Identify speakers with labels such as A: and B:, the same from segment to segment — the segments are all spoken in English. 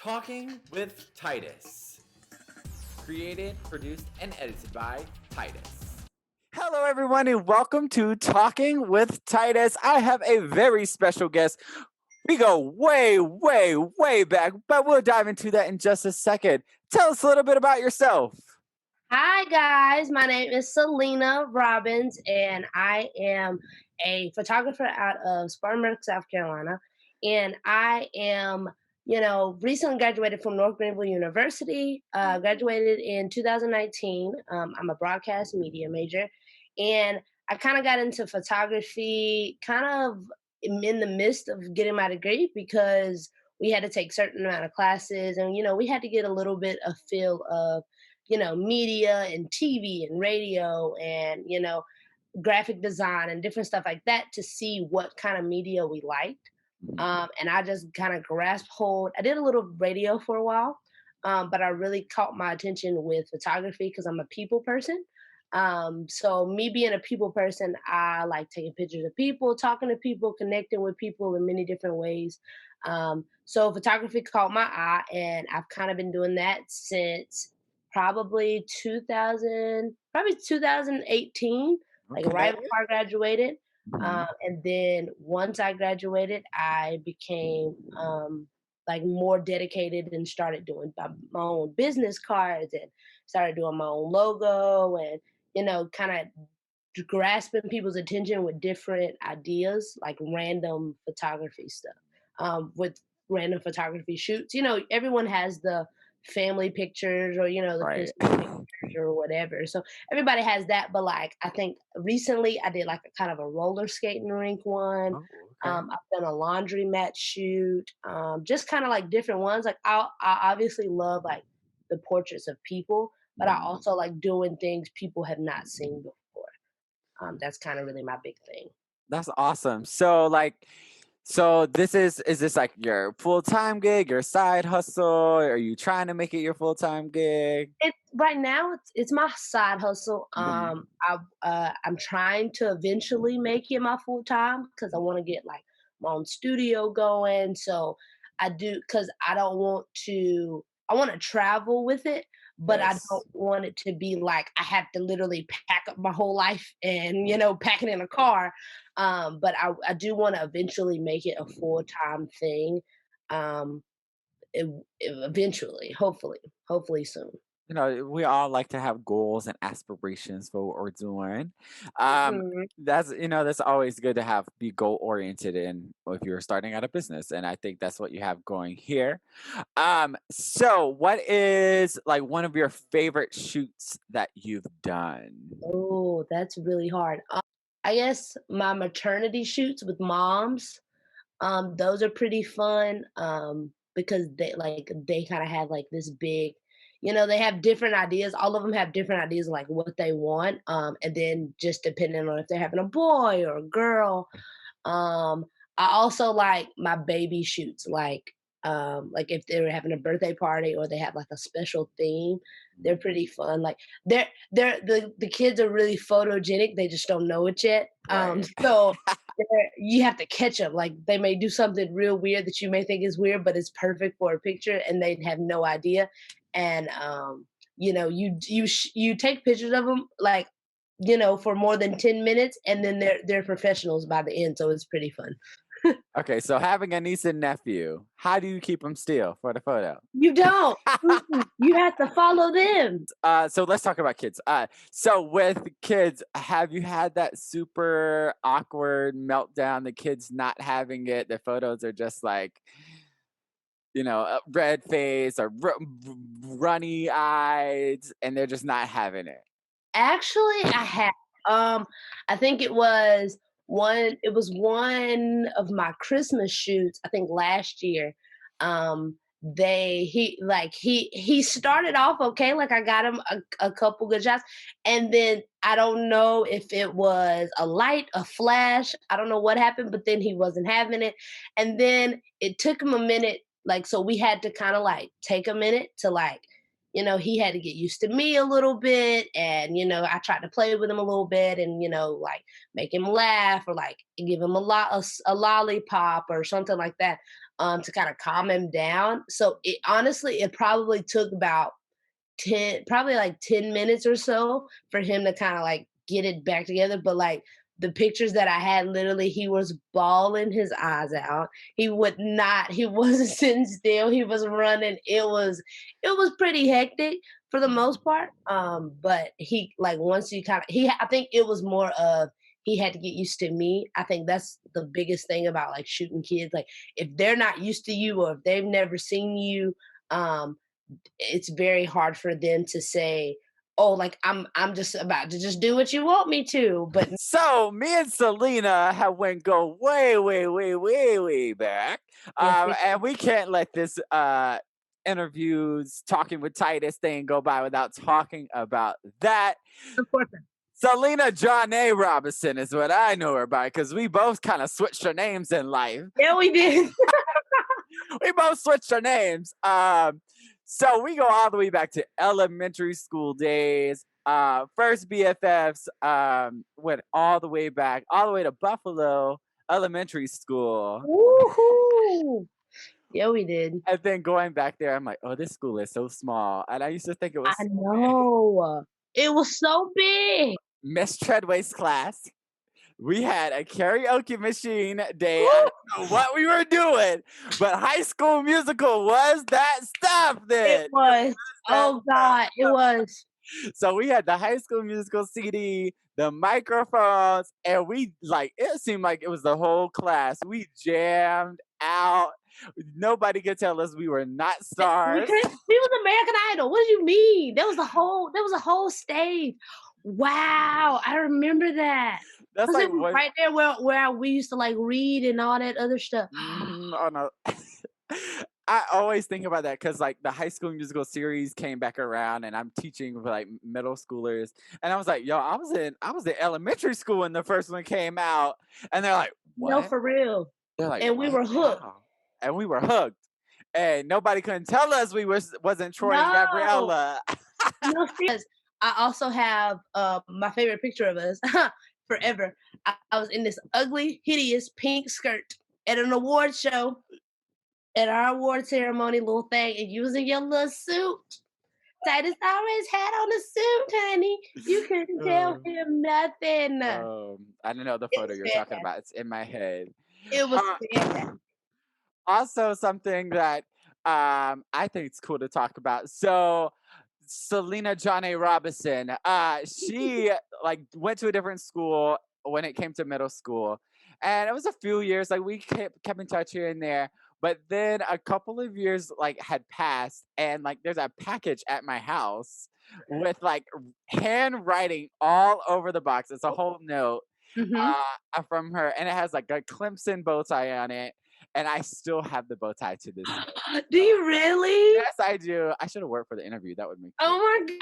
A: Talking with Titus. Created, produced, and edited by Titus. Hello, everyone, and welcome to Talking with Titus. I have a very special guest. We go way, way, way back, but we'll dive into that in just a second. Tell us a little bit about yourself.
B: Hi guys, my name is Celena Robbins, and I am a photographer out of Spartanburg, South Carolina. And I am, recently graduated from North Greenville University. Graduated in 2019. I'm a broadcast media major, and I kind of got into photography kind of in the midst of getting my degree because we had to take certain amount of classes, and we had to get a little bit of feel of media and TV and radio and, graphic design and different stuff like that to see what kind of media we liked. And I just kind of grasped hold. I did a little radio for a while, but I really caught my attention with photography because I'm a people person. So me being a people person, I like taking pictures of people, talking to people, connecting with people in many different ways. So photography caught my eye, and I've kind of been doing that since probably 2018, like right
A: Okay.
B: before I graduated.
A: Mhm.
B: And then once I graduated, I became like more dedicated and started doing my own business cards and started doing my own logo and kind of grasping people's attention with different ideas, like random photography stuff. With random photography shoots, everyone has the family pictures or the
A: Right.
B: Christmas pictures or whatever. So everybody has that, but like I think recently I did like a kind of a roller skating rink one.
A: Oh, okay.
B: I've done a laundromat shoot, just kind of like different ones. Like I obviously love like the portraits of people, but I
A: Mhm.
B: also like doing things people have not seen before. That's kind of really my big thing.
A: That's awesome. So is this like your full-time gig, your side hustle? Are you trying to make it your full-time gig?
B: It's right now. It's my side hustle.
A: Mhm.
B: I'm trying to eventually make it my full time because I want to get like my own studio going. So I do because I don't want to. I want to travel with it, but I
A: Yes.
B: don't want it to be like I have to literally pack up my whole life and pack it in a car. But I do want to eventually make it a full time thing. Um, Eventually, hopefully soon.
A: You know, we all like to have goals and aspirations for what we're doing.
B: Mhm.
A: That's always good to have be goal oriented in if you're starting out a business. And I think that's what you have going here. So what is like one of your favorite shoots that you've done?
B: Oh, that's really hard. I guess my maternity shoots with moms, those are pretty fun, because they kinda have, like, this big they have different ideas. All of them have different ideas of, like, what they want, and then just depending on if they're having a boy or a girl. Um, I also like my baby shoots, like if they're having a birthday party or they have like a special theme, they're pretty fun. Like the kids are really photogenic. They just don't know it yet.
A: Right.
B: So you have to catch them. Like they may do something real weird that you may think is weird, but it's perfect for a picture, and they have no idea. And you take pictures of them like for more than 10 minutes, and then they're professionals by the end. So it's pretty fun.
A: Okay, so having a niece and nephew, how do you keep them still for the photo?
B: You don't. You have to follow them.
A: So let's talk about kids. So with kids, have you had that super awkward meltdown? The kids not having it. The photos are just like, red face or runny eyes, and they're just not having it.
B: Actually, I have. I think it was one of my Christmas shoots, I think last year. He started off okay, like I got him a couple good shots, and then I don't know if it was a light, a flash, I don't know what happened, but then he wasn't having it. And then it took him a minute, like so we had to kind of like take a minute to like he had to get used to me a little bit. And, I tried to play with him a little bit and, like make him laugh or like give him a lollipop or something like that. to kind of calm him down. So it honestly, it probably took about 10, probably like 10 minutes or so for him to kind of like get it back together. But like the pictures that I had, literally, he was bawling his eyes out. He would not, he wasn't sitting still. He was running. It was pretty hectic for the most part. But he, like, once you kind of, I think it was more of, he had to get used to me. I think that's the biggest thing about like shooting kids. Like, if they're not used to you or if they've never seen you, um, it's very hard for them to say, "Oh, like I'm just about to just do what you want me to." But
A: So me and Celena have went go way, way, way, way, way back,
B: yes,
A: and we can't let this interviews talking with Titus thing go by without talking about that.
B: of course.
A: Celena Johna Robinson is what I know her by because we both kind of switched our names in life.
B: Yeah, we did.
A: We both switched our names. So we go all the way back to elementary school days. First BFFs went all the way back, all the way to Buffalo Elementary School.
B: Woohoo! Yeah, we did.
A: And then going back there, I'm like, oh, this school is so small. And I used to think it
B: I
A: was so big.
B: know. It was so big.
A: Miss Treadway's class. We had a karaoke machine day. I
B: Woo!
A: don't know what we were doing, but High School Musical was that stuff
B: It
A: then.
B: was.
A: That
B: Oh God, it was.
A: So we had the High School Musical CD, the microphones, and we like it seemed like it was the whole class. We jammed out. Nobody could tell us we were not
B: We
A: stars.
B: could. We was American Idol. What do you mean? There was a whole. There was a whole stage. Wow, I remember that.
A: That's
B: Cause
A: like
B: it was
A: what
B: right there where we used to like read and all that other stuff.
A: oh no. I always think about that because like the High School Musical series came back around, and I'm teaching with like middle schoolers, and I was like, "Yo, I was in elementary school when the first one came out," and they're like,
B: No,
A: "What?"
B: for real.
A: They're like,
B: And we
A: "What?
B: were hooked.
A: How?" And we were hooked, and nobody couldn't tell us we wasn't Troy and
B: No,
A: Gabriella.
B: no, serious. I also have my favorite picture of us forever. I was in this ugly, hideous pink skirt at an award show at our award ceremony little thing, and you was in your little suit. Titus always had on a suit, honey. You couldn't tell
A: Oh,
B: him nothing.
A: I don't know the
B: It
A: photo
B: was
A: you're talking
B: fantastic.
A: about. It's in my head.
B: It was fantastic.
A: Uh, Also, something that I think it's cool to talk about. So, Celena Johna Robinson, she like went to a different school when it came to middle school, and it was a few years. Like we kept in touch here and there, but then a couple of years like had passed, and like there's a package at my house with like handwriting all over the box. It's a whole note
B: Hmm.
A: from her, and it has like a Clemson bow tie on it, and I still have the bow tie to this day.
B: Do you really?
A: Yes, I do. I should have worked for the interview. That would make sense.
B: Oh my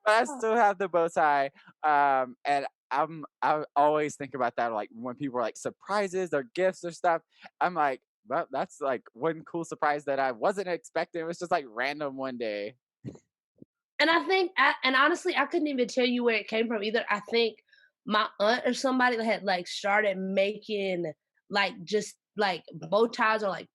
A: But I
B: god!
A: still have the bow tie, and I always think about that, like when people are like surprises or gifts or stuff. I'm like, well, that's like one cool surprise that I wasn't expecting. It was just like random one day.
B: And I think, and honestly, I couldn't even tell you where it came from either. I think my aunt or somebody had like started making like just like bow ties or like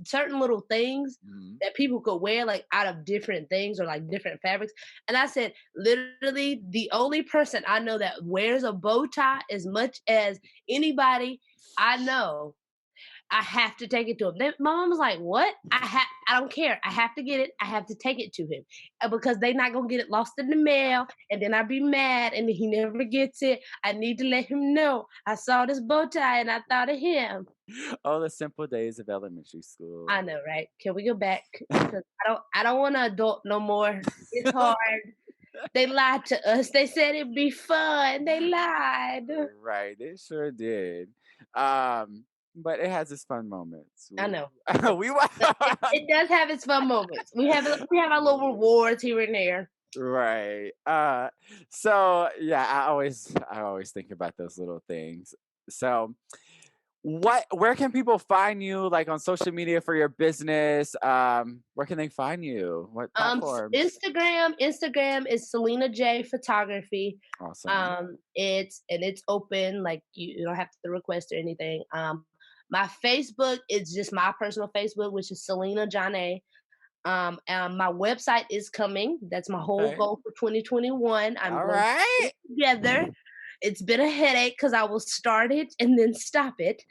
B: certain little things
A: Mhm.
B: that people could wear like out of different things or like different fabrics. And I said, literally, the only person I know that wears a bow tie as much as anybody I know, I have to take it to him. My mom was like, "What? I don't care. I have to get it. I have to take it to him because they not gonna get it lost in the mail, and then I'd be mad, and he never gets it. I need to let him know I saw this bow tie and I thought of him."
A: Oh, the simple days of elementary school.
B: I know, right? Can we go back? Because I don't want to adult no more. It's hard. They lied to us. They said it'd be fun. They lied.
A: Right, it sure did. Um, but it has its fun moments.
B: I know.
A: We
B: But it does have its fun moments. We have our little rewards here and there.
A: right. So yeah, I always think about those little things. So where can people find you like on social media for your business? Where can they find you? What platforms?
B: Instagram is Celena J Photography.
A: Awesome.
B: It's open, like you don't have to request or anything. My Facebook is just my personal Facebook, which is Celena Johna. And my website is coming. That's my whole
A: Okay.
B: goal for 2021. I'm
A: All
B: going to put
A: right.
B: it together. It's been a headache because I will start it and then stop it.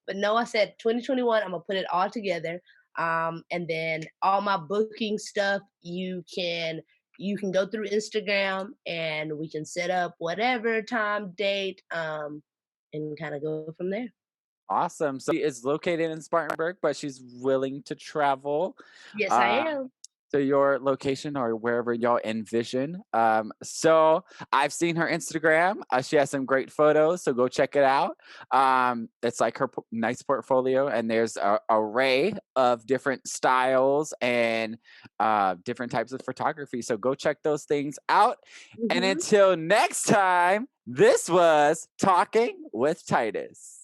B: But no, I said 2021, I'm gonna put it all together. And then all my booking stuff, you can go through Instagram and we can set up whatever time, date, and kind of go from there.
A: Awesome. So she is located in Spartanburg, but she's willing to travel
B: Yes, I
A: uh,
B: am.
A: to your location or wherever y'all envision. So I've seen her Instagram. She has some great photos, so go check it out. It's like her nice portfolio, and there's a array of different styles and different types of photography. So go check those things out. And
B: Hmm.
A: until next time, this was Talking with Titus.